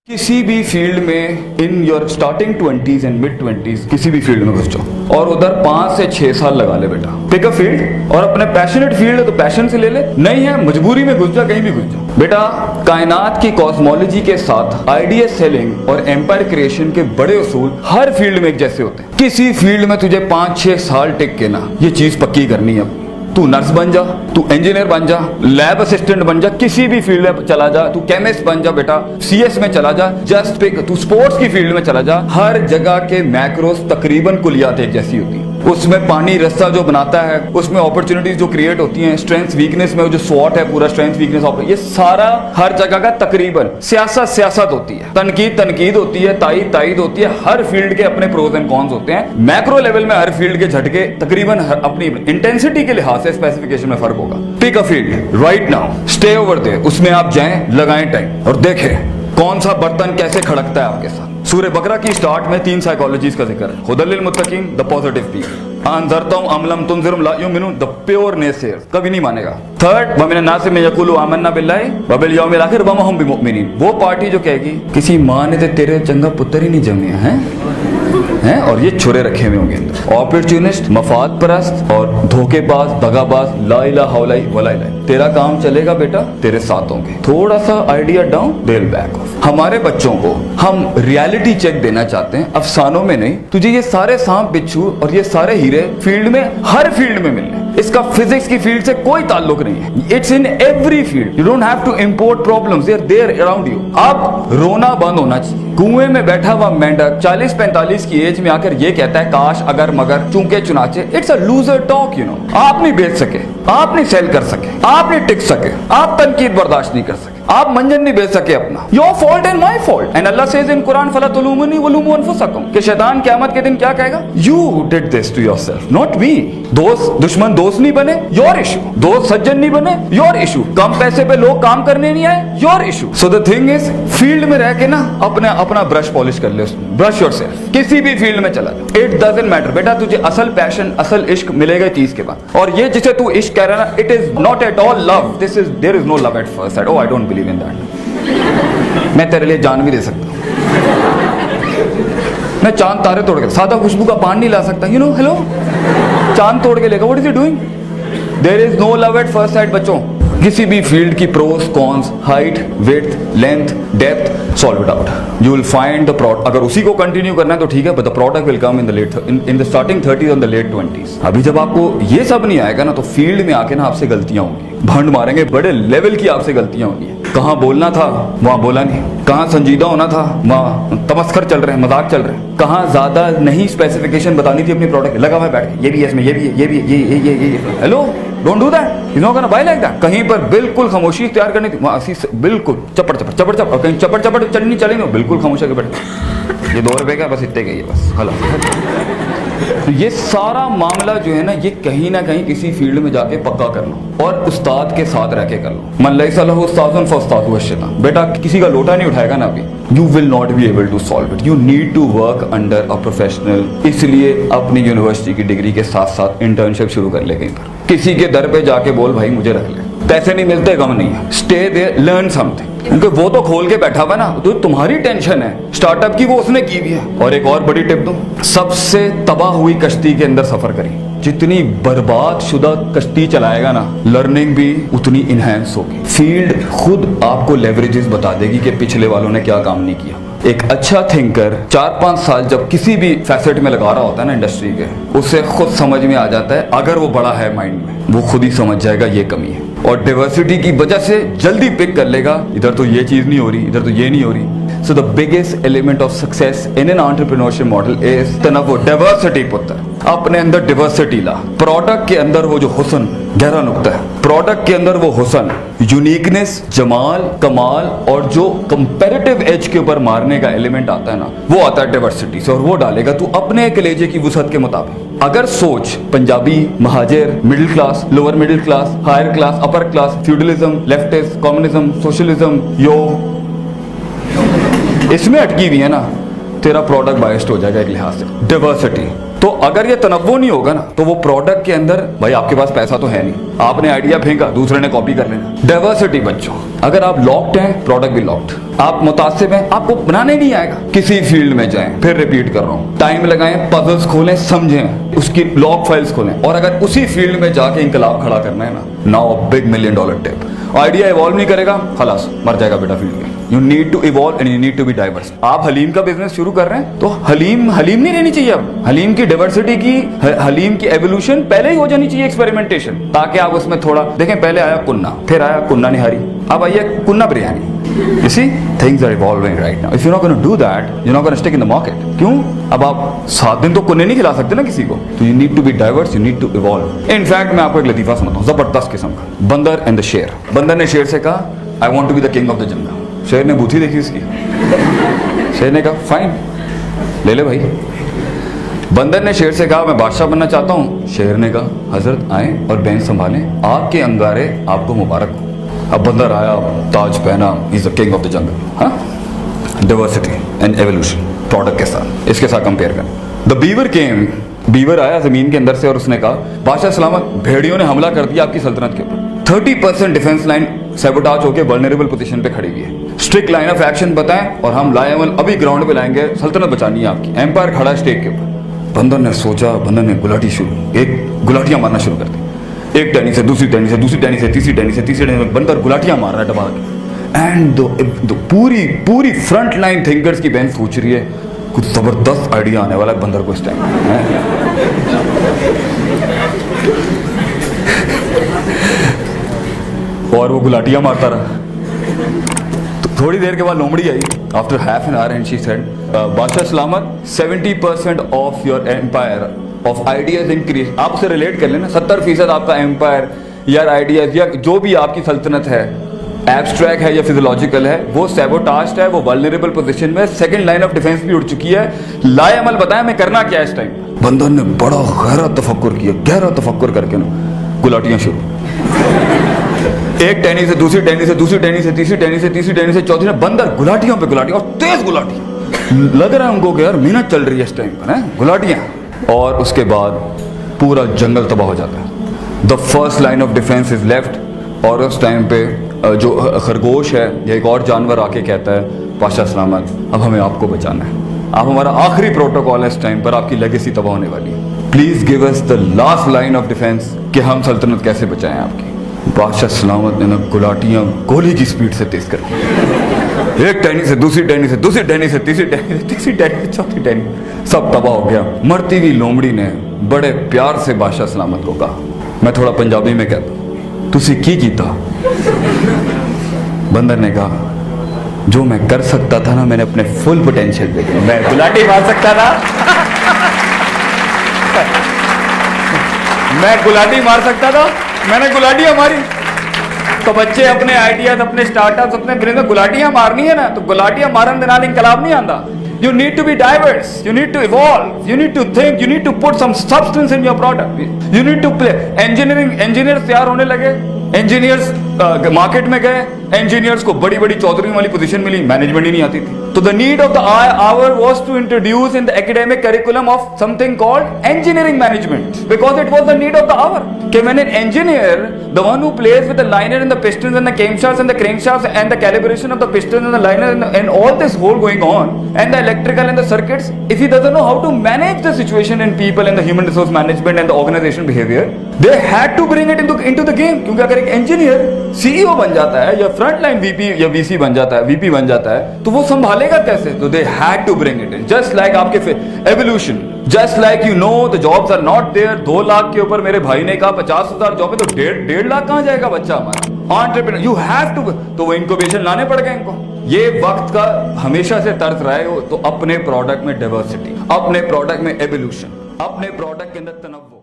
किसी भी फील्ड में in your starting 20s and mid 20s किसी भी फील्ड में घुस जाओ और उधर 5 से 6 साल लगा ले बेटा। पिक अ फील्ड और अपने पैशनेट फील्ड है तो पैशन से ले ले, नहीं है मजबूरी में घुस जा, कहीं भी घुस जा बेटा। कायनात की कॉस्मोलॉजी के साथ आइडिया सेलिंग और एम्पायर क्रिएशन के बड़े उसूल हर फील्ड में एक जैसे होते हैं। किसी फील्ड में तुझे 5-6 साल टिक के ना ये चीज पक्की करनी है। तू नर्स बन जा, तू इंजीनियर बन जा, लैब असिस्टेंट बन जा, किसी भी फील्ड में चला जा, तू केमिस्ट बन जा बेटा, सीएस में चला जा, जस्ट पिक, तू स्पोर्ट्स की फील्ड में चला जा। हर जगह के मैक्रोस तकरीबन कुलियात एक जैसी होती है। उसमें पानी रास्ता जो बनाता है, उसमें अपॉर्चुनिटीज जो क्रिएट होती हैं, स्ट्रेंथ वीकनेस में जो स्वॉट है पूरा स्ट्रेंथ वीकनेस, ये सारा हर जगह का तकरीबन सियासत होती है, तनकीद होती है, तायीद होती है। हर फील्ड के अपने प्रोज एंड कॉन्स होते हैं। मैक्रो लेवल में हर फील्ड के झटके तकरीबन अपनी इंटेंसिटी के लिहाज से स्पेसिफिकेशन में फर्क होगा। Pick a field right now, stay over there, उसमें आप जाएं, लगाएं टाइम और देखें कौन सा बर्तन कैसे खड़कता है आपके साथ। सूरह बकरा की स्टार्ट में 3 साइकोलॉजीज का जिक्र है। हुदल लिल मुत्तकीन, द पॉजिटिव पीपल, अनज़रतुम अम लम तुनज़िरुम ला युमिनून, द प्योर नेसेयर्स, कभी नहीं मानेगा। थर्ड, व मिनन नास में यक़ूलू आमन्ना बिल्लाहि व बिल यौमिल आखिर व मा हुम बिमुमिनीन, वो पार्टी जो कहेगी किसी मां ने तो तेरे चंगा पुत्र ही नहीं जन्मे हैं और ये छुरे रखे हुए होंगे अंदर। ऑपर्चुनिस्ट, मफाद परस्त और धोखेबाज, दगाबाज, ला इलाहा वला इलाहा। तेरा काम चलेगा बेटा, तेरे साथ होंगे। थोड़ा सा आइडिया डाउन, देल बैक ऑफ। हमारे बच्चों को हम रियलिटी चेक देना चाहते हैं, अफसानों में नहीं। तुझे ये सारे सांप बिच्छू और ये सारे हीरे फील्ड में, हर फील्ड में मिलने। इसका फिजिक्स की फील्ड से कोई ताल्लुक नहीं है। It's in every field. You don't have to import problems, they are there around you. अब रोना बंद होना चाहिए। कुएं में बैठा हुआ मेंढक 40-45 की एज में आकर ये कहता है काश अगर मगर चूंके चुनाचे। It's a loser talk, you know. आप नहीं बेच सके, आप नहीं सेल कर सके, आप नहीं टिक सके, आप तनकीद बर्दाश्त नहीं कर सके, आप मंजन नहीं बेच सके अपना। Your fault and my fault. And Allah says in Quran फला तुलूमुनी वलूमू अनफुसकुम, कि शैतान क़यामत के दिन क्या कहेगा? You did this to yourself, not me. दोस्त दुश्मन दोस्त नहीं बने, योर इशू। दोस्त सज्जन नहीं बने, योर इशू। कम पैसे पे लोग काम करने नहीं आए, your issue. So the thing is, field में रह के ना अपना ब्रश पॉलिश कर ले, उसमें ब्रश योरसेल्फ। किसी भी फील्ड में चला जा, इट डजंट मैटर बेटा। तुझे असल पैशन, असल इश्क मिलेगा 30 के बाद। और ये जिसे तू इश्क कह रहा है ना, it is not at all love, this is, there is no love at first sight. Oh I don't believe in that. मैं तेरे लिए जान भी दे सकता हूं, मैं चांद तारे तोड़ के, सादा खुशबू का पान नहीं ला सकता, यू नो। हेलो, चांद तोड़ के लेगा, what is he doing? There is no love at first sight बच्चों। किसी भी फील्ड की pros cons, height, width, length, depth, solve it out. You will find the product. अगर उसी को कंटिन्यू करना है तो ठीक है, but the product will come in the starting 30s and the late 20s। अभी जब आपको ये सब नहीं आएगा ना, तो फील्ड में आके ना आपसे गलतियां होंगी, भंड मारेंगे, बड़े लेवल की आपसे गलतियां होंगी। कहाँ बोलना था वहां बोला नहीं, कहाँ संजीदा होना था वहां तमस्खर चल रहे हैं, मजाक चल रहे हैं, कहाँ ज्यादा नहीं स्पेसिफिकेशन बतानी थी अपनी प्रोडक्ट, लगा हुआ है बैठ के, ये भी है इसमें, ये भी है, ये भी है, ये। Hello, don't do that, you know gonna buy like that. कहीं पर बिल्कुल खामोशी तैयार करनी थी, वहां बिल्कुल चपड़ और कहीं चपड़ चढ़नी चलेंगे, बिल्कुल खामोश के बैठे। ये 2 रुपए का बस इतने का ही है बस, हला। तो ये सारा मामला जो है ना, ये कहीं ना कहीं किसी फील्ड में जाके पक्का कर लो और उस्ताद के साथ रह के कर लो। मन लैसा लहू उस्तादुन फउस्तादुहु अश-शैतान। बेटा किसी का लोटा नहीं उठाएगा ना अभी, you will not be able to solve it. You need to work under a professional. इसलिए अपनी यूनिवर्सिटी की डिग्री के साथ साथ इंटर्नशिप शुरू कर ले कहीं पर। किसी के दर पे जाके बोल भाई मुझे रख ले, पैसे नहीं मिलते गम नहीं है, स्टे देयर, लर्न समथिंग। क्योंकि वो तो खोल के बैठा हुआ ना, तो तुम्हारी टेंशन है स्टार्टअप की, वो उसने की भी है। और एक और बड़ी टिप दूं, सबसे तबाह हुई कश्ती के अंदर सफर करी। जितनी बर्बाद शुदा कश्ती चलाएगा ना, लर्निंग भी उतनी इनहेंस होगी। फील्ड खुद आपको लेवरेजेस बता देगी कि पिछले वालों ने क्या काम नहीं किया। एक अच्छा थिंकर 4-5 साल जब किसी भी फैसेट में लगा रहा होता है ना इंडस्ट्री के, उसे खुद समझ में आ जाता है, अगर वो बड़ा है माइंड में, वो खुद ही समझ जाएगा ये कमी है। और डाइवर्सिटी की वजह से जल्दी पिक कर लेगा, इधर तो ये चीज नहीं हो रही, इधर तो ये नहीं हो रही। So the biggest element of success in an entrepreneurship model is तनव्वु, diversity पुत्र। अपने अंदर diversity ला। प्रोडक्ट के अंदर वो जो हुस्न, गहरा नुक्ता है, प्रोडक्ट के अंदर वो हुस्न, यूनिकनेस, जमाल, कमाल और जो कंपैरेटिव एज के ऊपर मारने का एलिमेंट आता है ना, वो आता है डाइवर्सिटी से। और वो डालेगा तू अपने कलेजे की वुसअत के मुताबिक। अगर सोच Punjabi, Muhajir, middle class, lower middle class, higher class, upper class, feudalism, leftist, communism, socialism, योग, इसमें अटकी हुई है ना, तेरा प्रोडक्ट बायस्ड हो जाएगा एक लिहाज से। डाइवर्सिटी तो अगर ये तनव्वु नहीं होगा ना, तो वो प्रोडक्ट के अंदर, भाई आपके पास पैसा तो है नहीं, आपने आइडिया फेंका, दूसरे ने कॉपी कर लेना। डाइवर्सिटी बच्चों, अगर आप लॉक्ड हैं, प्रोडक्ट भी लॉक्ड। आप मुतासिब हैं, आपको बनाने नहीं आएगा। किसी फील्ड में जाएं, फिर रिपीट कर रहा हूं, टाइम लगाएं, पजल्स खोलें, समझें, उसकी लॉग फाइल्स खोलें, और अगर उसी फील्ड में जाके इंकलाब खड़ा करना है ना, now a big $1 million tip. Idea evolve नहीं करेगा, खलास मर जाएगा बेटा फील्ड में। You need to evolve and you need to be diverse. आप हलीम का बिजनेस शुरू कर रहे हैं तो हलीम नहीं रहनी चाहिए। अब हलीम की डाइवर्सिटी की, हलीम की एवोल्यूशन पहले ही हो जानी चाहिए, एक्सपेरिमेंटेशन, ताकि आप उसमें थोड़ा देखें। पहले आया कुन्ना, फिर आया कुन्ना निहारी, अब आइए कुन्ना biryani. You see, things are evolving right now. If you're not going to do that, you're not going to stick in the market. क्यों? अब आप 7 दिन तो कुन्ने नहीं खिला सकते ना किसी को, तो you need to be diverse, you need to evolve. In fact, मैं आपको एक लतीफा सुनाता हूँ, जबरदस्त किस्म का। बंदर एंड द शेर। बंदर ने शेर से कहा, I want to be the king of the jungle. शेर ने बूथी देखी उसकी, शेर ने कहा फाइन, ले ले भाई। बंदर ने शेर से कहा, मैं बादशाह बनना चाहता हूँ। शेर ने कहा, हजरत आए और बेंच संभालें, आपके अंगारे आपको मुबारक हो। अब बंदर आया, ताज पहना, is the king of the jungle. हाँ, डाइवर्सिटी एंड एवोल्यूशन प्रोडक्ट के साथ, इसके साथ कंपेयर करें। द बीवर केम, बीवर आया जमीन के अंदर से और उसने कहा, बादशाह सलामत, भेड़ियों ने हमला कर दिया आपकी सल्तनत के ऊपर। 30% डिफेंस लाइन सैबोटाज होकर वल्नरेबल पोजीशन पे खड़ी हुई है। स्ट्रिक्ट लाइन ऑफ एक्शन बताएं और हम लाएवल अभी ग्राउंड पे लाएंगे, सल्तनत बचानी है आपकी। एम्पायर खड़ा स्टेक के ऊपर। बंदर ने सोचा, बंदर ने गुलाटी शुरू, एक गुलाटियां मारना शुरू कर दी, एक टहनी से दूसरी टहनी से, दूसरी टहनी से तीसरी टहनी से, तीसरी टहनी से, बंदर गुलाटियां मार रहा है दबा के। एंड पूरी फ्रंट लाइन थिंकर्स की बेंच सोच रही है कुछ जबरदस्त आइडिया आने वाला है बंदर को इस टाइम। और वो गुलाटियां मारता रहा। तो थोड़ी देर के बाद लोमड़ी आई, after half an hour, and she said, बादशाह सलामत, 70% of your empire of ideas increase. आप उसे रिलेट कर लेना, 70% आपका एम्पायर या आइडियाज या जो भी आपकी सल्तनत है, एब्स्ट्रैक्ट है या फिजियोलॉजिकल है, वो सैबोटाज्ड है, वो वल्नरेबल पोजीशन में, सेकंड लाइन ऑफ डिफेंस भी उड़ चुकी है। लाए अमल बताया मैं करना क्या है इस टाइम। बंदर ने बड़ा गहरा तफक्कुर किया, गहरा तफक्कुर करके ना गुलाटियां शुरू, एक टहनी से दूसरी टहनी से, दूसरी टहनी से तीसरी टहनी से, तीसरी टहनी से चौथी ने, बंदर गुलाटियों पे गुलाटियां, और तेज गुलाटियां। लग रहा है उनको कि यार मेहनत चल रही है इस टाइम पर, है गुलाटियां। और उसके बाद पूरा जंगल तबाह हो जाता है। The first line of defence is left. और उस टाइम पे जो खरगोश है या एक और जानवर आके कहता है, बादशाह सलामत, अब हमें आपको बचाना है, आप हमारा आखिरी प्रोटोकॉल है इस टाइम पर, आपकी लेगेसी तबाह होने वाली है, please give us the last line of defence कि हम सल्तनत कैसे बचाएं आपकी। बादशाह सलामत ने ना गुलाटियां गोली की स्पीड से तेज कर दी, एक टहनी से दूसरी टहनी से, दूसरी टहनी से तीसरी टहनी से, तीसरी टहनी से चौथी टहनी, सब तबाह हो गया। मरती हुई लोमड़ी ने बड़े प्यार से बादशाह सलामत को कहा, मैं थोड़ा पंजाबी में कहता हूं, तुसी की कीता? बंदर ने कहा, जो मैं कर सकता था ना, मैंने अपने फुल पोटेंशियल पे किया। मैं गुलाटी मार सकता था मैं गुलाटी मार सकता था, मैंने गुलाटियां मारी। तो बच्चे अपने आइडियाज, अपने स्टार्टअप्स, अपने बिजनेस में गुलाटियां मारनी है ना, तो गुलाटियां मारन दे नाल इंकलाब नहीं आंदा। You need to be diverse, you need to evolve, you need to think, you need to put some substance in your product, you need to play। engineers तैयार होने लगे, engineers मार्केट में गए, engineers को बड़ी बड़ी चौधरी वाली पोजीशन मिली, management ही नहीं आती थी। तो the need of the hour was to introduce in the academic curriculum of something called engineering management, because it was the need of the hour। कि when an engineer, the one who plays with the liner and the pistons and the camshafts and the crankshafts and the calibration of the pistons and the liner and all this whole going on, and the electrical and the circuits, if he doesn't know how to manage the situation and people and the human resource management and the organization behavior, they had to bring it into the game। क्योंकि अगर एक engineer CEO बन जाता है या front line VP या VC बन जाता है, VP बन जाता है, तो वो संभालेगा कैसे? तो they had to bring it in, just like आपके evolution, just like you know the jobs are not there। 2 lakh के ऊपर मेरे भाई ने कहा 50,000 जॉब है, तो 1.5 लाख कहाँ जाएगा बच्चा हमारा? एंटरप्रेन्योर, you have to, तो वो इंक्यूबेशन लाने पड़ गए इनको। ये वक्त का हमेशा से तर्ज रहा है, तो अपने प्रोडक्ट में डाइवर्सिटी, अपने प्रोडक्ट में एवोल्यूशन, अपने प्रोडक्ट के अंदर तनव्वुर।